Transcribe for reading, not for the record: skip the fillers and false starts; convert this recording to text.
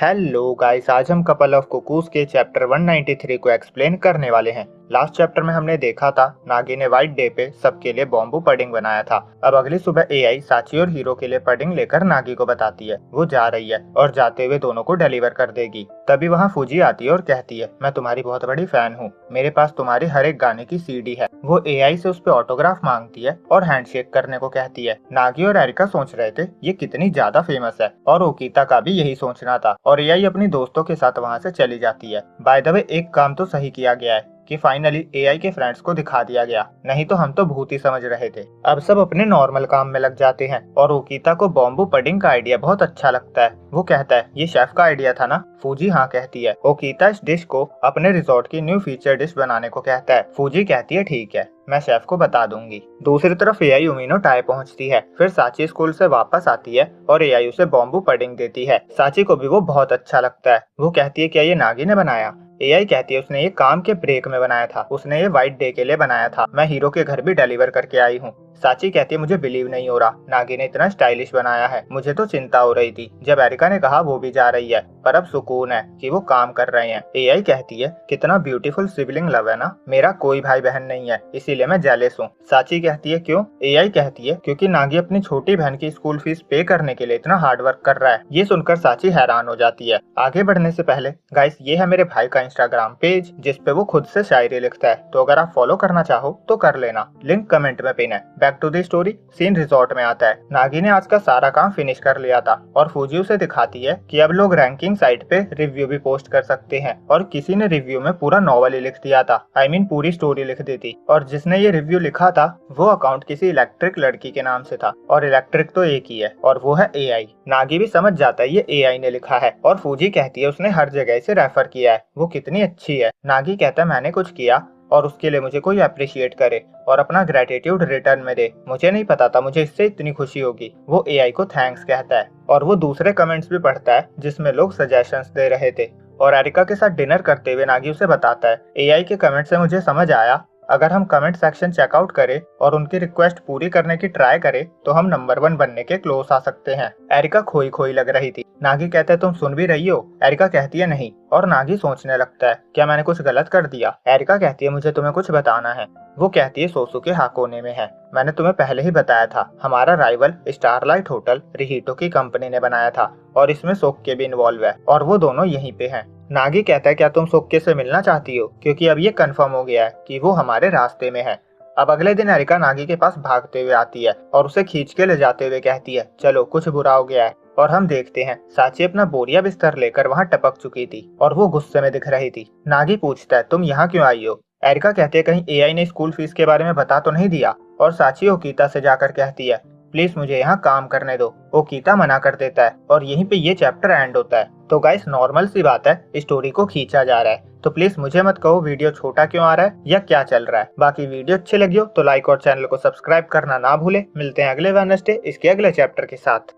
Hello guys, आज हम couple of cuckoos के चैप्टर 193 को एक्सप्लेन करने वाले हैं। लास्ट चैप्टर में हमने देखा था नागी ने व्हाइट डे पे सबके लिए बॉम्बू पडिंग बनाया था। अब अगली सुबह एआई साची और हीरो के लिए पडिंग लेकर नागी को बताती है। वो जा रही है और जाते हुए दोनों को डिलीवर कर देगी। तभी वहाँ फूजी आती है और कहती है, मैं तुम्हारी बहुत बड़ी फैन हूँ, मेरे पास तुम्हारी हर एक गाने की सीडी है। वो एआई से उस पे ऑटोग्राफ मांगती है और हैंडशेक करने को कहती है। नागी और एरिका सोच रहे थे ये कितनी ज्यादा फेमस है और ओकीता का भी यही सोचना था और एआई अपनी दोस्तों के साथ वहाँ से चली जाती है। बाय द वे, एक काम तो सही किया गया है कि फाइनली एआई के फ्रेंड्स को दिखा दिया गया, नहीं तो हम तो भूत ही समझ रहे थे। अब सब अपने नॉर्मल काम में लग जाते हैं और ओकीता को बॉम्बू पडिंग का आइडिया बहुत अच्छा लगता है। वो कहता है, ये शेफ का आइडिया था ना? फूजी हाँ कहती है। ओकीता इस डिश को अपने रिजॉर्ट की न्यू फीचर डिश बनाने को कहता है। फूजी कहती है, ठीक है, मैं शेफ को बता दूंगी। दूसरी तरफ एआई उमिनो टाई पहुंचती है। फिर साची स्कूल से वापस आती है और एआई उसे बॉम्बू पडिंग देती है। साची को भी वो बहुत अच्छा लगता है। वो कहती है, क्या ये नागी ने बनाया? एआई कहती है, उसने ये काम के ब्रेक में बनाया था, उसने ये व्हाइट डे के लिए बनाया था, मैं हीरो के घर भी डिलीवर करके आई हूँ। साची कहती है, मुझे बिलीव नहीं हो रहा, नागी ने इतना स्टाइलिश बनाया है, मुझे तो चिंता हो रही थी जब एरिका ने कहा वो भी जा रही है, पर अब सुकून है कि वो काम कर रहे हैं। एआई कहती है, कितना ब्यूटीफुल सिबलिंग लव है ना, मेरा कोई भाई बहन नहीं है इसीलिए मैं जेलस हूँ। साची कहती है, क्यों? एआई कहती है, क्योंकि नागी अपनी छोटी बहन की स्कूल फीस पे करने के लिए इतना हार्ड वर्क कर रहा है। ये सुनकर साची हैरान हो जाती है। आगे बढ़ने से पहले गाइस, ये है मेरे भाई का इंस्टाग्राम पेज जिसपे वो खुद से शायरी लिखता है, तो अगर आप फॉलो करना चाहो तो कर लेना, लिंक कमेंट में पिन है। Back to the story. Scene resort में आता है। नागी ने आज का सारा काम फिनिश कर लिया था और फूजी उसे दिखाती है कि अब लोग रैंकिंग साइट पे रिव्यू भी पोस्ट कर सकते हैं और किसी ने रिव्यू में पूरा नॉवल ही लिख दिया था, पूरी स्टोरी लिख दी थी। और जिसने ये रिव्यू लिखा था वो अकाउंट किसी इलेक्ट्रिक लड़की के नाम से था और इलेक्ट्रिक तो एक ही है और वो है एआई। नागी भी समझ जाता है ये एआई ने लिखा है और फूजी कहती है उसने हर जगह से रेफर किया है, वो कितनी अच्छी है। नागी कहता है, मैंने कुछ किया और उसके लिए मुझे कोई अप्रिशिएट करे और अपना ग्रेटिट्यूड रिटर्न में दे, मुझे नहीं पता था मुझे इससे इतनी खुशी होगी। वो एआई को थैंक्स कहता है और वो दूसरे कमेंट्स भी पढ़ता है जिसमें लोग सजेशंस दे रहे थे। और एरिका के साथ डिनर करते हुए नागी उसे बताता है, एआई के कमेंट से मुझे समझ आया अगर हम कमेंट सेक्शन चेकआउट करें और उनकी रिक्वेस्ट पूरी करने की ट्राई करें तो हम नंबर 1 बनने के क्लोज आ सकते हैं। एरिका खोई खोई लग रही थी। नागी कहता है, तुम सुन भी रही हो? एरिका कहती है, नहीं। और नागी सोचने लगता है, क्या मैंने कुछ गलत कर दिया? एरिका कहती है, मुझे तुम्हें कुछ बताना है। वो कहती है, सोसुके हाकोने में है, मैंने तुम्हें पहले ही बताया था, हमारा राइवल स्टारलाइट होटल रिहीटो की कंपनी ने बनाया था और इसमें सोक्के भी इन्वॉल्व है और वो दोनों यहीं पे हैं। नागी कहता है, क्या तुम सोक्के से मिलना चाहती हो? क्योंकि अब ये कंफर्म हो गया है कि वो हमारे रास्ते में है। अब अगले दिन एरिका नागी के पास भागते हुए आती है और उसे खींच के ले जाते हुए कहती है, चलो कुछ बुरा हो गया है। और हम देखते हैं साची अपना बोरिया बिस्तर लेकर वहाँ टपक चुकी थी और वो गुस्से में दिख रही थी। नागी पूछता है, तुम यहाँ क्यों आई हो? एरिका कहती है, कहीं एआई ने स्कूल फीस के बारे में बता तो नहीं दिया? और साची ओकीता से जाकर कहती है, प्लीज मुझे यहाँ काम करने दो। ओकीता मना कर देता है और यहीं पे ये चैप्टर एंड होता है। तो गाइस, नॉर्मल सी बात है, स्टोरी को खींचा जा रहा है, तो प्लीज मुझे मत कहो वीडियो छोटा क्यों आ रहा है या क्या चल रहा है। बाकी वीडियो अच्छी लगी हो तो लाइक और चैनल को सब्सक्राइब करना ना भूले। मिलते हैं अगले वेडनेसडे इसके अगले चैप्टर के साथ।